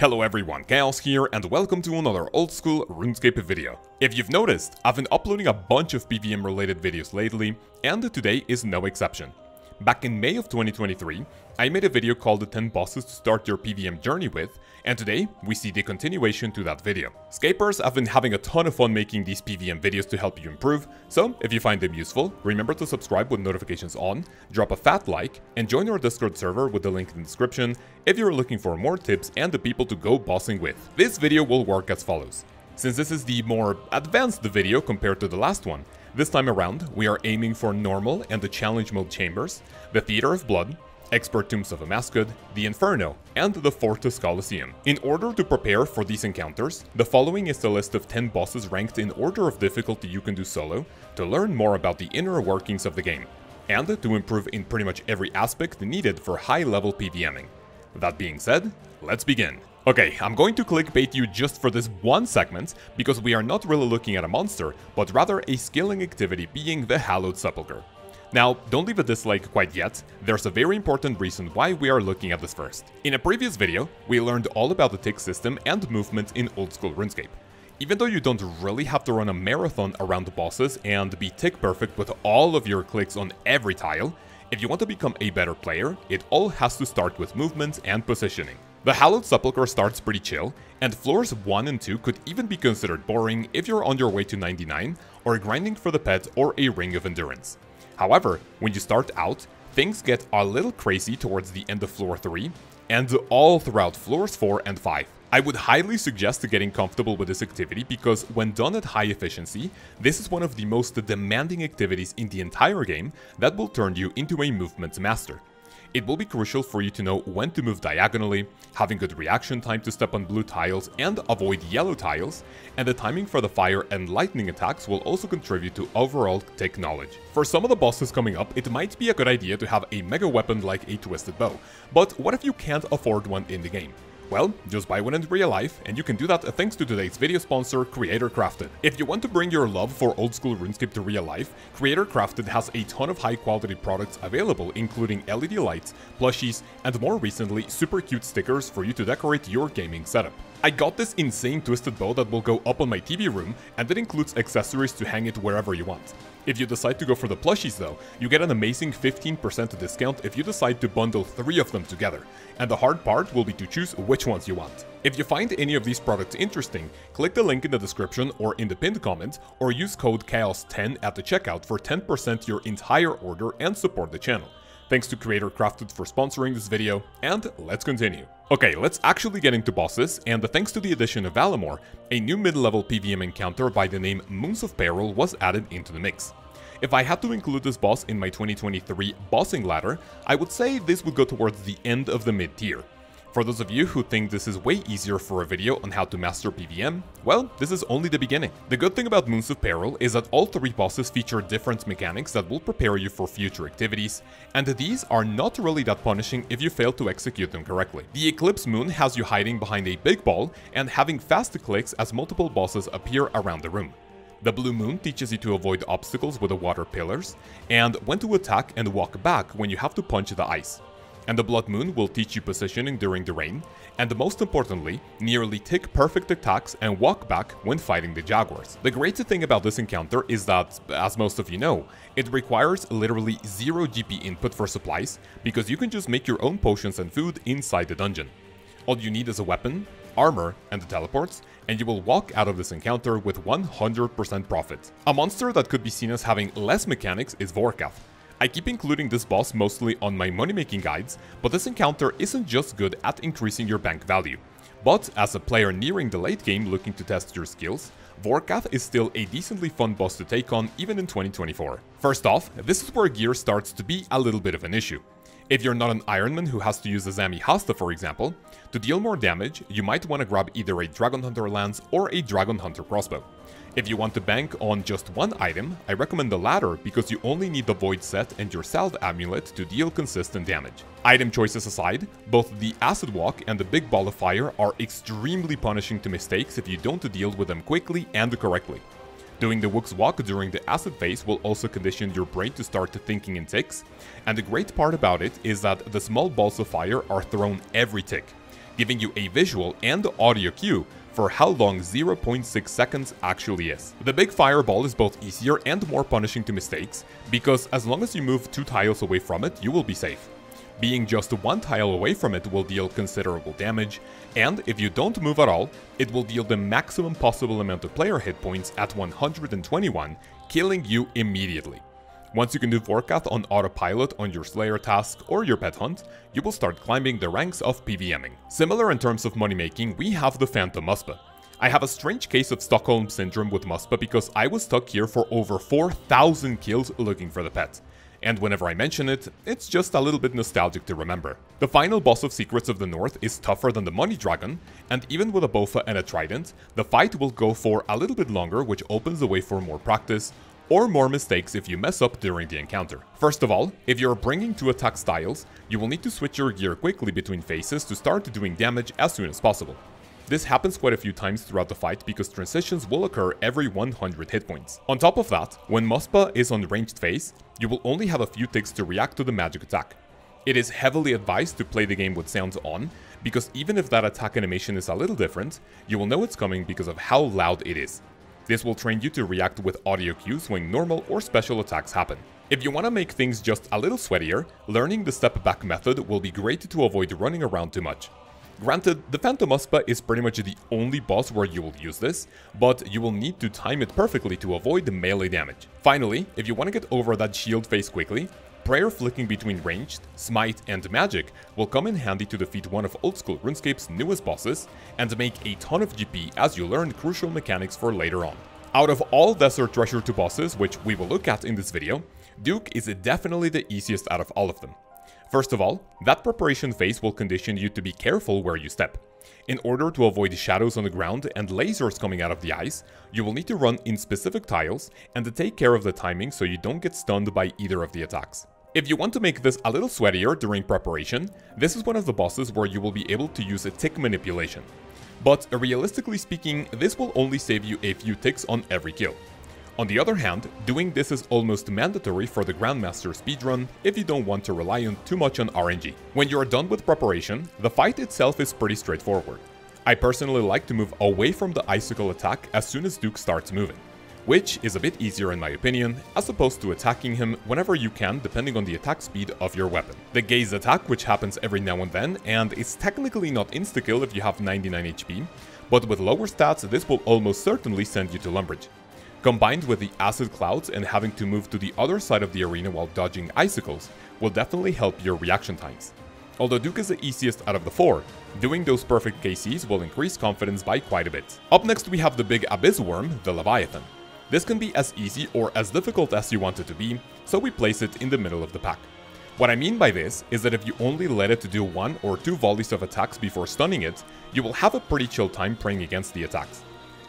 Hello everyone, Kaoz here and welcome to another old school RuneScape video. If you've noticed, I've been uploading a bunch of PVM related videos lately, and today is no exception. Back in May of 2023, I made a video called the 10 bosses to start your PVM journey with, and today we see the continuation to that video. Scapers have been having a ton of fun making these PVM videos to help you improve, so if you find them useful, remember to subscribe with notifications on, drop a fat like, and join our Discord server with the link in the description if you're looking for more tips and the people to go bossing with. This video will work as follows. Since this is the more advanced video compared to the last one, this time around we are aiming for normal and the challenge mode chambers, the Theater of Blood, Expert Tombs of a Mascud, the Inferno, and the Fortress Coliseum. In order to prepare for these encounters, the following is the list of 10 bosses ranked in order of difficulty you can do solo to learn more about the inner workings of the game, and to improve in pretty much every aspect needed for high-level PVMing. That being said, let's begin. Okay, I'm going to clickbait you just for this one segment, because we are not really looking at a monster, but rather a skilling activity being the Hallowed Sepulchre. Now, don't leave a dislike quite yet, there's a very important reason why we are looking at this first. In a previous video, we learned all about the tick system and movement in old school RuneScape. Even though you don't really have to run a marathon around the bosses and be tick perfect with all of your clicks on every tile, if you want to become a better player, it all has to start with movement and positioning. The Hallowed Sepulchre starts pretty chill, and floors 1 and 2 could even be considered boring if you're on your way to 99 or grinding for the pet or a ring of endurance. However, when you start out, things get a little crazy towards the end of floor 3 and all throughout floors 4 and 5. I would highly suggest getting comfortable with this activity because when done at high efficiency, this is one of the most demanding activities in the entire game that will turn you into a movement master. It will be crucial for you to know when to move diagonally, having good reaction time to step on blue tiles and avoid yellow tiles, and the timing for the fire and lightning attacks will also contribute to overall tick knowledge. For some of the bosses coming up, it might be a good idea to have a mega weapon like a twisted bow, but what if you can't afford one in the game? Well, just buy one in real life, and you can do that thanks to today's video sponsor, Creator Crafted. If you want to bring your love for old school RuneScape to real life, Creator Crafted has a ton of high quality products available, including LED lights, plushies, and more recently, super cute stickers for you to decorate your gaming setup. I got this insane twisted bow that will go up on my TV room, and it includes accessories to hang it wherever you want. If you decide to go for the plushies though, you get an amazing 15% discount if you decide to bundle 3 of them together, and the hard part will be to choose which ones you want. If you find any of these products interesting, click the link in the description or in the pinned comment, or use code KAOZ10 at the checkout for 10% your entire order and support the channel. Thanks to Creator Crafted for sponsoring this video, and let's continue. Okay, let's actually get into bosses, and thanks to the addition of Valimor, a new mid-level PVM encounter by the name Moons of Peril was added into the mix. If I had to include this boss in my 2023 bossing ladder, I would say this would go towards the end of the mid-tier. For those of you who think this is way easier for a video on how to master PVM, well, this is only the beginning. The good thing about Moons of Peril is that all 3 bosses feature different mechanics that will prepare you for future activities, and these are not really that punishing if you fail to execute them correctly. The Eclipse Moon has you hiding behind a big ball and having fast clicks as multiple bosses appear around the room. The Blue Moon teaches you to avoid obstacles with the water pillars, and when to attack and walk back when you have to punch the ice. And the Blood Moon will teach you positioning during the rain, and most importantly, nearly tick perfect attacks and walk back when fighting the Jaguars. The great thing about this encounter is that, as most of you know, it requires literally 0 GP input for supplies, because you can just make your own potions and food inside the dungeon. All you need is a weapon, armor, and the teleports, and you will walk out of this encounter with 100% profit. A monster that could be seen as having less mechanics is Vorkath. I keep including this boss mostly on my money-making guides, but this encounter isn't just good at increasing your bank value. But as a player nearing the late game looking to test your skills, Vorkath is still a decently fun boss to take on even in 2024. First off, this is where gear starts to be a little bit of an issue. If you're not an Ironman who has to use a Zami Hasta for example, to deal more damage, you might want to grab either a Dragon Hunter lance or a Dragon Hunter crossbow. If you want to bank on just one item, I recommend the latter because you only need the Void set and your Salve amulet to deal consistent damage. Item choices aside, both the Acid Walk and the Big Ball of Fire are extremely punishing to mistakes if you don't deal with them quickly and correctly. Doing the Wook's Walk during the acid phase will also condition your brain to start thinking in ticks, and the great part about it is that the small balls of fire are thrown every tick. giving you a visual and audio cue for how long 0.6 seconds actually is. The big fireball is both easier and more punishing to mistakes, because as long as you move 2 tiles away from it, you will be safe. Being just 1 tile away from it will deal considerable damage, and if you don't move at all, it will deal the maximum possible amount of player hit points at 121, killing you immediately. Once you can do Vorkath on autopilot on your Slayer task or your pet hunt, you will start climbing the ranks of PVMing. Similar in terms of money making, we have the Phantom Muspah. I have a strange case of Stockholm Syndrome with Muspah because I was stuck here for over 4,000 kills looking for the pet. And whenever I mention it, it's just a little bit nostalgic to remember. The final boss of Secrets of the North is tougher than the Money Dragon, and even with a Bofa and a Trident, the fight will go for a little bit longer, which opens the way for more practice, or more mistakes if you mess up during the encounter. First of all, if you're bringing 2 attack styles, you will need to switch your gear quickly between phases to start doing damage as soon as possible. This happens quite a few times throughout the fight because transitions will occur every 100 hit points. On top of that, when Muspah is on ranged phase, you will only have a few ticks to react to the magic attack. It is heavily advised to play the game with sounds on, because even if that attack animation is a little different, you will know it's coming because of how loud it is. This will train you to react with audio cues when normal or special attacks happen. If you want to make things just a little sweatier, learning the step back method will be great to avoid running around too much. Granted, the Phantom Muspah is pretty much the only boss where you will use this, but you will need to time it perfectly to avoid the melee damage. Finally, if you want to get over that shield phase quickly, prayer flicking between ranged, smite, and magic will come in handy to defeat one of old school RuneScape's newest bosses and make a ton of GP as you learn crucial mechanics for later on. Out of all Desert Treasure 2 bosses, which we will look at in this video, Duke is definitely the easiest out of all of them. First of all, that preparation phase will condition you to be careful where you step. In order to avoid shadows on the ground and lasers coming out of the eyes, you will need to run in specific tiles and to take care of the timing so you don't get stunned by either of the attacks. If you want to make this a little sweatier during preparation, this is one of the bosses where you will be able to use a tick manipulation. But realistically speaking, this will only save you a few ticks on every kill. On the other hand, doing this is almost mandatory for the Grandmaster speedrun if you don't want to rely too much on RNG. When you are done with preparation, the fight itself is pretty straightforward. I personally like to move away from the icicle attack as soon as Duke starts moving, which is a bit easier in my opinion, as opposed to attacking him whenever you can depending on the attack speed of your weapon. The gaze attack, which happens every now and then, and is technically not insta-kill if you have 99 HP, but with lower stats this will almost certainly send you to Lumbridge. Combined with the acid clouds and having to move to the other side of the arena while dodging icicles will definitely help your reaction times. Although Duke is the easiest out of the 4, doing those perfect KCs will increase confidence by quite a bit. Up next we have the big abyss worm, the Leviathan. This can be as easy or as difficult as you want it to be, so we place it in the middle of the pack. What I mean by this is that if you only let it to do 1 or 2 volleys of attacks before stunning it, you will have a pretty chill time praying against the attacks.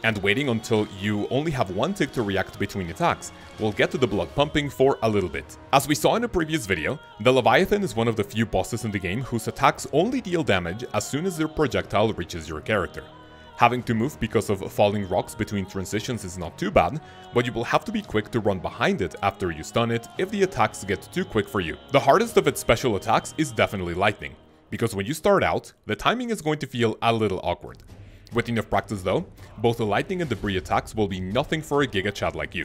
And waiting until you only have 1 tick to react between attacks will get to the blood pumping for a little bit. As we saw in a previous video, the Leviathan is one of the few bosses in the game whose attacks only deal damage as soon as their projectile reaches your character. Having to move because of falling rocks between transitions is not too bad, but you will have to be quick to run behind it after you stun it if the attacks get too quick for you. The hardest of its special attacks is definitely lightning, because when you start out, the timing is going to feel a little awkward. With enough practice though, both the lightning and debris attacks will be nothing for a Giga Chad like you.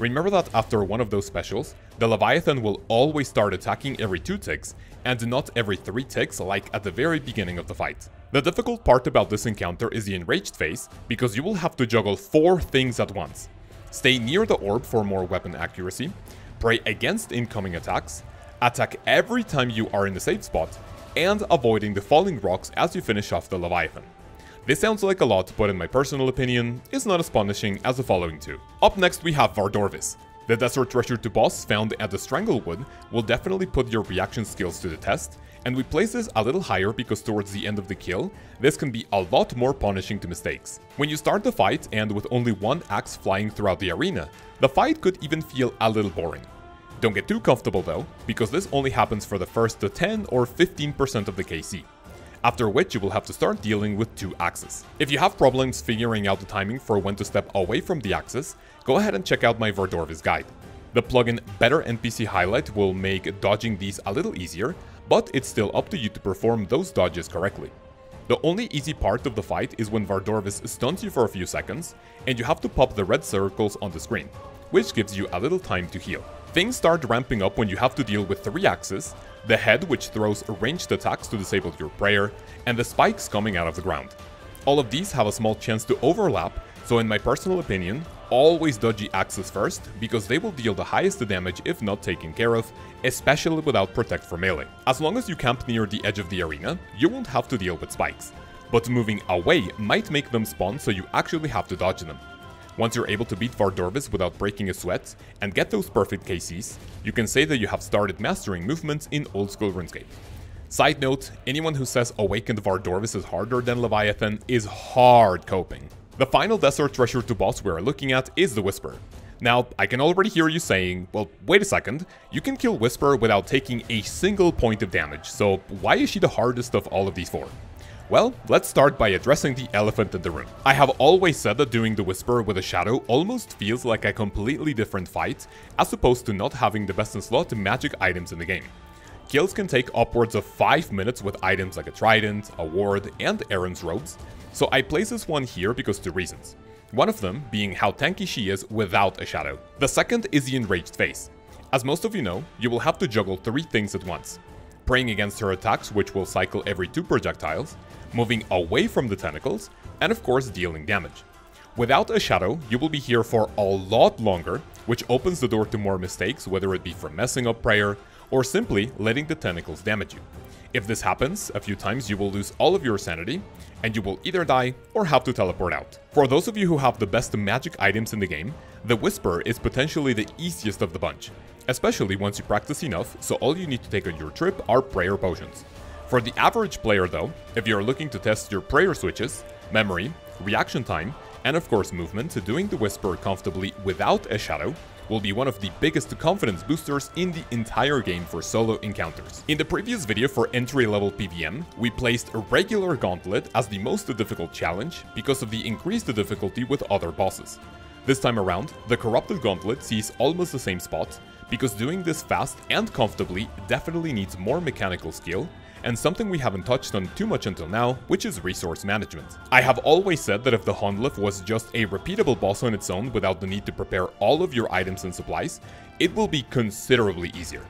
Remember that after one of those specials, the Leviathan will always start attacking every 2 ticks, and not every 3 ticks like at the very beginning of the fight. The difficult part about this encounter is the enraged phase, because you will have to juggle 4 things at once. Stay near the orb for more weapon accuracy, pray against incoming attacks, attack every time you are in the safe spot, and avoiding the falling rocks as you finish off the Leviathan. This sounds like a lot, but in my personal opinion, is not as punishing as the following 2. Up next we have Vardorvis. The Desert Treasure 2 boss found at the Stranglewood will definitely put your reaction skills to the test, and we place this a little higher because towards the end of the kill, this can be a lot more punishing to mistakes. When you start the fight and with only 1 axe flying throughout the arena, the fight could even feel a little boring. Don't get too comfortable though, because this only happens for the first 10 or 15% of the KC. After which you will have to start dealing with 2 axes. If you have problems figuring out the timing for when to step away from the axes, go ahead and check out my Vardorvis guide. The plugin Better NPC Highlight will make dodging these a little easier, but it's still up to you to perform those dodges correctly. The only easy part of the fight is when Vardorvis stuns you for a few seconds, and you have to pop the red circles on the screen, which gives you a little time to heal. Things start ramping up when you have to deal with 3 axes, the head which throws ranged attacks to disable your prayer, and the spikes coming out of the ground. All of these have a small chance to overlap, so in my personal opinion, always dodgy axes first, because they will deal the highest damage if not taken care of, especially without protect for melee. As long as you camp near the edge of the arena, you won't have to deal with spikes, but moving away might make them spawn, so you actually have to dodge them. Once you're able to beat Vardorvis without breaking a sweat and get those perfect KCs, you can say that you have started mastering movements in old school RuneScape. Side note, anyone who says Awakened Vardorvis is harder than Leviathan is hard coping. The final desert treasure to boss we are looking at is the Whisper. Now, I can already hear you saying, well, wait a second, you can kill Whisper without taking a single point of damage, so why is she the hardest of all of these 4? Well, let's start by addressing the elephant in the room. I have always said that doing the Whisper with a shadow almost feels like a completely different fight, as opposed to not having the best in slot magic items in the game. Kills can take upwards of 5 minutes with items like a trident, a ward, and Aaron's robes, so I place this one here because 2 reasons. One of them being how tanky she is without a shadow. The second is the enraged face. As most of you know, you will have to juggle 3 things at once. Praying against her attacks, which will cycle every 2 projectiles, moving away from the tentacles, and of course dealing damage. Without a shadow, you will be here for a lot longer, which opens the door to more mistakes, whether it be from messing up prayer, or simply letting the tentacles damage you. If this happens a few times, you will lose all of your sanity, and you will either die or have to teleport out. For those of you who have the best magic items in the game, the Whisper is potentially the easiest of the bunch, especially once you practice enough, so all you need to take on your trip are prayer potions. For the average player though, if you are looking to test your prayer switches, memory, reaction time, and of course movement, doing the Whisper comfortably without a shadow will be one of the biggest confidence boosters in the entire game for solo encounters. In the previous video for entry-level PVM, we placed a regular Gauntlet as the most difficult challenge because of the increased difficulty with other bosses. This time around, the Corrupted Gauntlet sees almost the same spot, because doing this fast and comfortably definitely needs more mechanical skill, and something we haven't touched on too much until now, which is resource management. I have always said that if the Hundlef was just a repeatable boss on its own without the need to prepare all of your items and supplies, it will be considerably easier,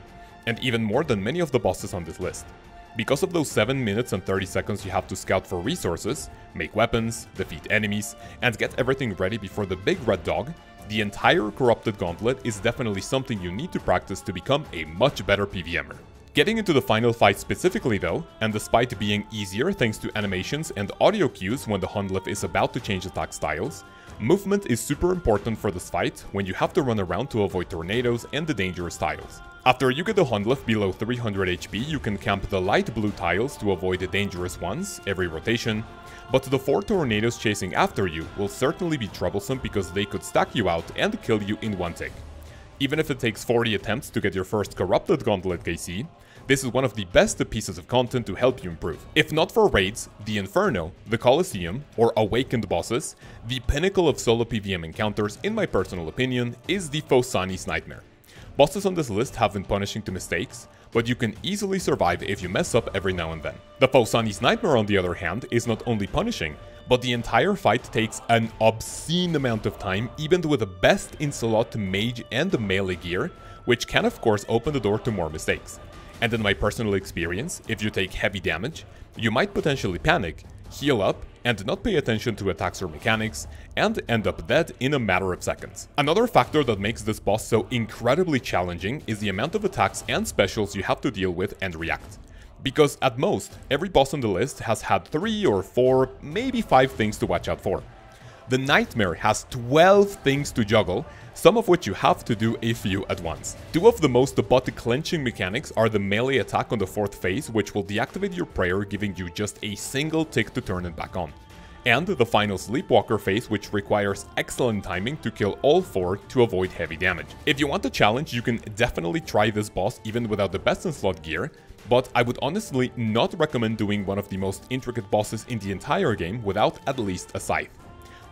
and even more than many of the bosses on this list. Because of those 7 minutes and 30 seconds you have to scout for resources, make weapons, defeat enemies, and get everything ready before the big red dog, the entire Corrupted Gauntlet is definitely something you need to practice to become a much better PVMer. Getting into the final fight specifically though, and despite being easier thanks to animations and audio cues when the Hundlef is about to change attack styles, movement is super important for this fight when you have to run around to avoid tornadoes and the dangerous tiles. After you get the Hundlef below 300 HP, you can camp the light blue tiles to avoid the dangerous ones every rotation, but the 4 tornadoes chasing after you will certainly be troublesome because they could stack you out and kill you in one tick. Even if it takes 40 attempts to get your first Corrupted Gauntlet KC, this is one of the best pieces of content to help you improve. If not for raids, the Inferno, the Colosseum, or Awakened bosses, the pinnacle of solo PVM encounters, in my personal opinion, is the Phosani's Nightmare. Bosses on this list have been punishing to mistakes, but you can easily survive if you mess up every now and then. The Phosani's Nightmare, on the other hand, is not only punishing, but the entire fight takes an obscene amount of time, even with the best in slot mage and melee gear, which can of course open the door to more mistakes. And in my personal experience, if you take heavy damage, you might potentially panic, heal up, and not pay attention to attacks or mechanics, and end up dead in a matter of seconds. Another factor that makes this boss so incredibly challenging is the amount of attacks and specials you have to deal with and react. Because at most, every boss on the list has had 3 or 4, maybe 5 things to watch out for. The Nightmare has 12 things to juggle, some of which you have to do a few at once. 2 of the most butt-clenching mechanics are the melee attack on the 4th phase, which will deactivate your prayer, giving you just a single tick to turn it back on. And the final Sleepwalker phase, which requires excellent timing to kill all 4 to avoid heavy damage. If you want a challenge, you can definitely try this boss even without the best in slot gear, but I would honestly not recommend doing one of the most intricate bosses in the entire game without at least a scythe.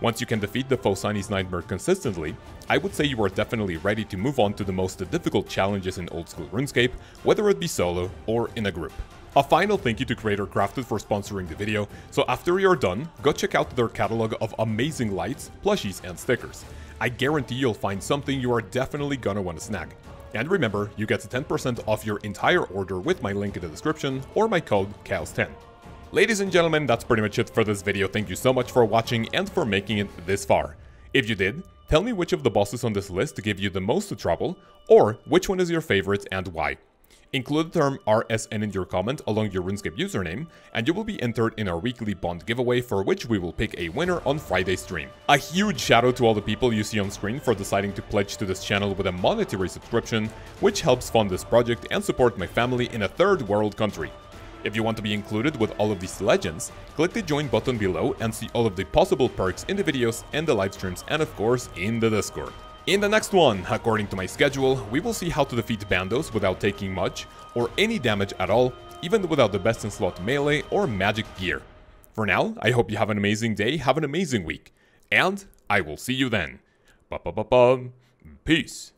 Once you can defeat the Phosani's Nightmare consistently, I would say you are definitely ready to move on to the most difficult challenges in old school RuneScape, whether it be solo or in a group. A final thank you to Creator Crafted for sponsoring the video, so after you're done, go check out their catalog of amazing lights, plushies and stickers. I guarantee you'll find something you are definitely gonna want to snag. And remember, you get 10% off your entire order with my link in the description or my code Kaoz10. Ladies and gentlemen, that's pretty much it for this video. Thank you so much for watching and for making it this far. If you did, tell me which of the bosses on this list give you the most trouble, or which one is your favorite and why. Include the term RSN in your comment along your RuneScape username, and you will be entered in our weekly bond giveaway, for which we will pick a winner on Friday's stream. A huge shout out to all the people you see on screen for deciding to pledge to this channel with a monetary subscription, which helps fund this project and support my family in a third world country. If you want to be included with all of these legends, click the join button below and see all of the possible perks in the videos and the live streams, and of course in the Discord. In the next one, according to my schedule, we will see how to defeat bandos without taking much or any damage at all, even without the best in slot melee or magic gear. For now, I hope you have an amazing day, have an amazing week, and I will see you then. Peace.